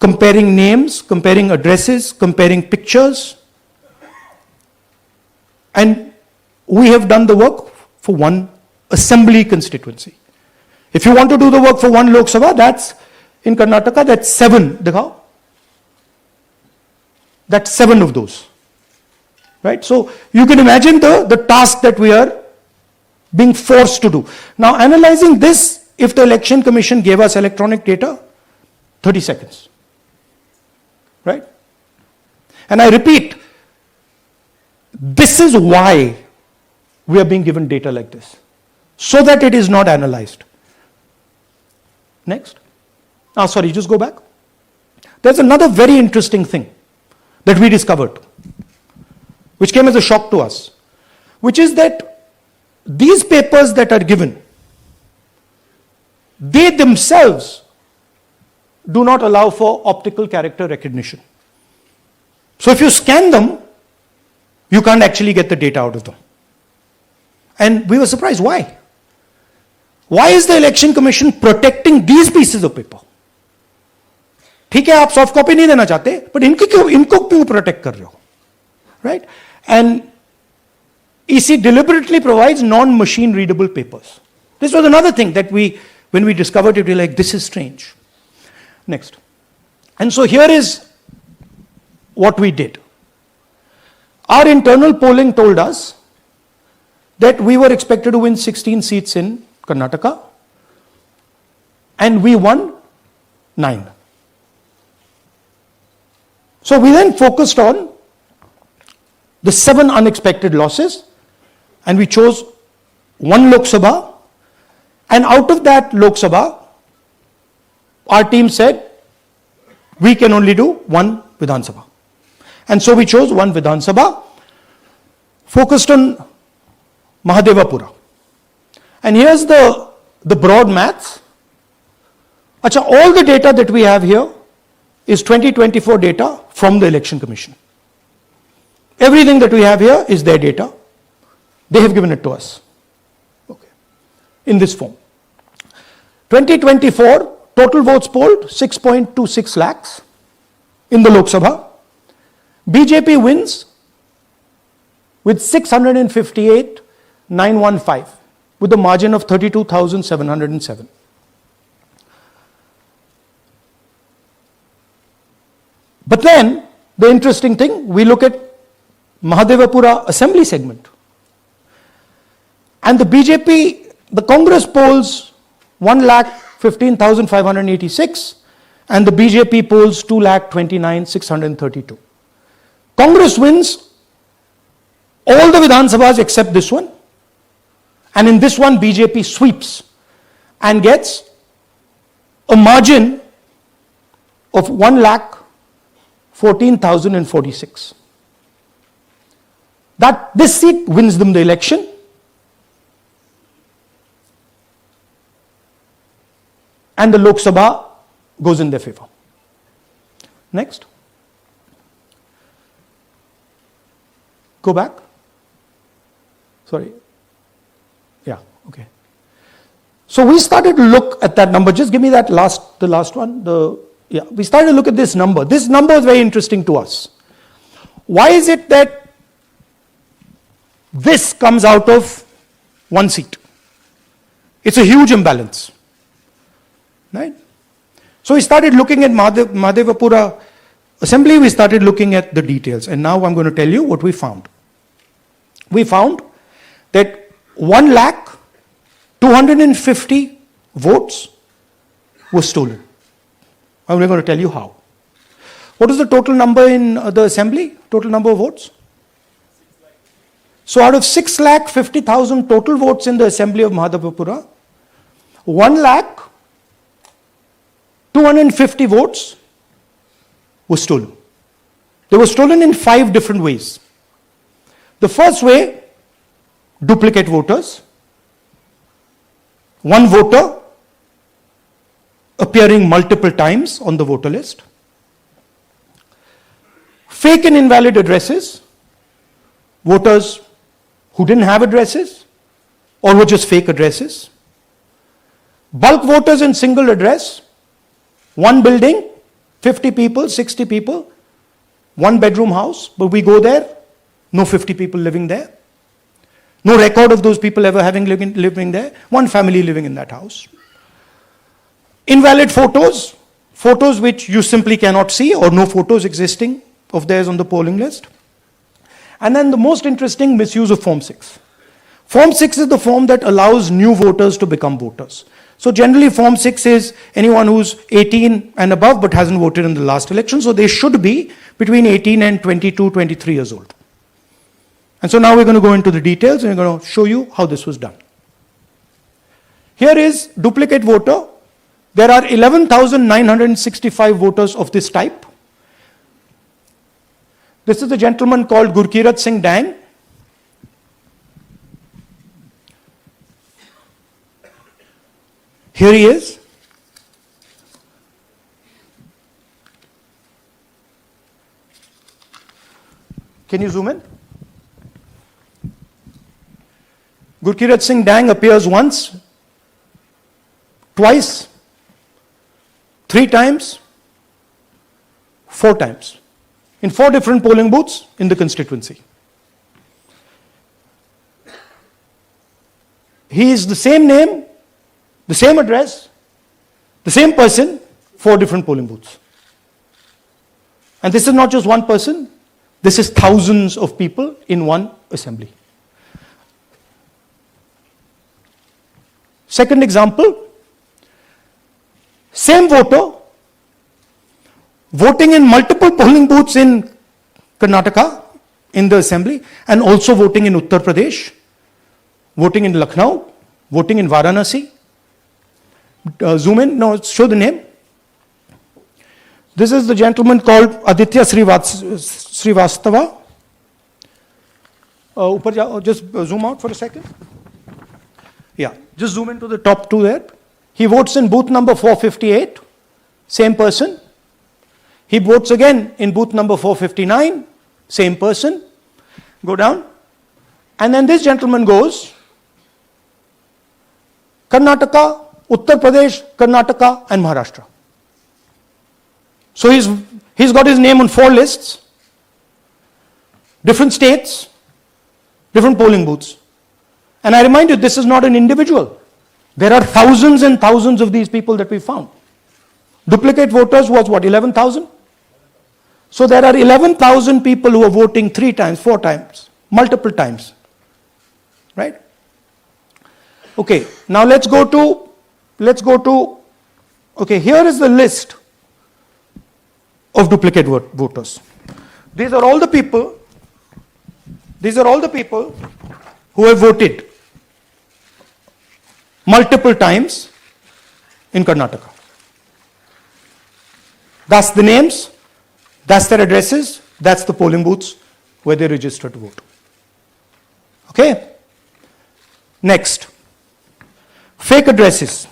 comparing names, comparing addresses, comparing pictures. And we have done the work for one assembly constituency. If you want to do the work for one Lok Sabha, that's in Karnataka, that's 7. Dikhao. That's 7 of those. Right? So you can imagine the task that we are being forced to do. Now analyzing this, if the Election Commission gave us electronic data, 30 seconds. Right? And I repeat, this is why we are being given data like this, so that it is not analyzed. Next. Sorry, just go back. There's another very interesting thing that we discovered, which came as a shock to us, which is that these papers that are given, they themselves do not allow for optical character recognition. So if you scan them, you can't actually get the data out of them. And we were surprised. Why? Why is the Election Commission protecting these pieces of paper? ठीक है, आप soft copy नहीं देना चाहते, but इनको क्यों protect कर रहे हो? Right? And EC deliberately provides non-machine readable papers. This was another thing that when we discovered it, we were like, this is strange. Next. And so here is what we did. Our internal polling told us that we were expected to win 16 seats in Karnataka, and we won 9. So we then focused on the 7 unexpected losses, and we chose 1 Lok Sabha, and out of that Lok Sabha, our team said we can only do 1 Vidhan Sabha. And so we chose 1 Vidhan Sabha, focused on Mahadevapura. And here's the broad maths. Acha, all the data that we have here is 2024 data from the Election Commission. Everything that we have here is their data. They have given it to us. Okay. In this form. 2024, total votes polled 6.26 lakhs in the Lok Sabha. BJP wins with 658,915 with a margin of 32,707. But then, the interesting thing, we look at Mahadevapura assembly segment. And the BJP, the Congress polls 1,15,586 and the BJP polls 2,29,632. Congress wins all the Vidhan Sabhas except this one. And in this one, BJP sweeps and gets a margin of 1,14,046. This seat wins them the election. And the Lok Sabha goes in their favor. Next. Go back. Sorry. Yeah, okay. So we started to look at that number. Just give me that the last one. We started to look at this number. This number is very interesting to us. Why is it that this comes out of 1 seat? It's a huge imbalance. Right? So we started looking at Mahadevapura assembly, we started looking at the details, and now I'm going to tell you what we found. We found that 1,250,000 votes were stolen. I'm going to tell you how. What is the total number in the assembly? Total number of votes? So out of 6,50,000 total votes in the assembly of Mahadevapura, 1,250,000 votes were stolen. They were stolen in 5 different ways. The first way, duplicate voters. One voter appearing multiple times on the voter list. Fake and invalid addresses. Voters who didn't have addresses or were just fake addresses. Bulk voters in single address. One building, 50 people, 60 people, one bedroom house, but we go there, no 50 people living there. No record of those people ever having living there. One family living in that house. Invalid photos, photos which you simply cannot see or no photos existing of theirs on the polling list. And then the most interesting, misuse of Form 6. Form 6 is the form that allows new voters to become voters. So generally Form 6 is anyone who's 18 and above but hasn't voted in the last election. So they should be between 18 and 22, 23 years old. And so now we're going to go into the details and we're going to show you how this was done. Here is duplicate voter. There are 11,965 voters of this type. This is a gentleman called Gurkirat Singh Dang. Here he is. Can you zoom in? Gurkirat Singh Dang appears once, twice, 3 times, 4 times, in 4 different polling booths in the constituency. He is the same name, the same address, the same person, 4 different polling booths. And this is not just one person, this is thousands of people in one assembly. Second example, same voter voting in multiple polling booths in Karnataka in the assembly and also voting in Uttar Pradesh, voting in Lucknow, voting in Varanasi. Zoom in, no, show the name. This is the gentleman called Aditya Srivastava. Just zoom out for a second. Yeah, just zoom into the top 2 there. He votes in booth number 458, same person. He votes again in booth number 459, same person. Go down. And then this gentleman goes, Karnataka, Uttar Pradesh, Karnataka and Maharashtra. So he's got his name on 4 lists, different states, different polling booths. And I remind you, this is not an individual. There are thousands and thousands of these people that we found. Duplicate voters was what, 11,000? So there are 11,000 people who are voting 3 times, 4 times, multiple times. Right? Okay, now let's go to, okay, here is the list of duplicate voters. These are all the people who have voted multiple times in Karnataka. That's the names, that's their addresses, that's the polling booths where they registered to vote. Okay? Next, fake addresses.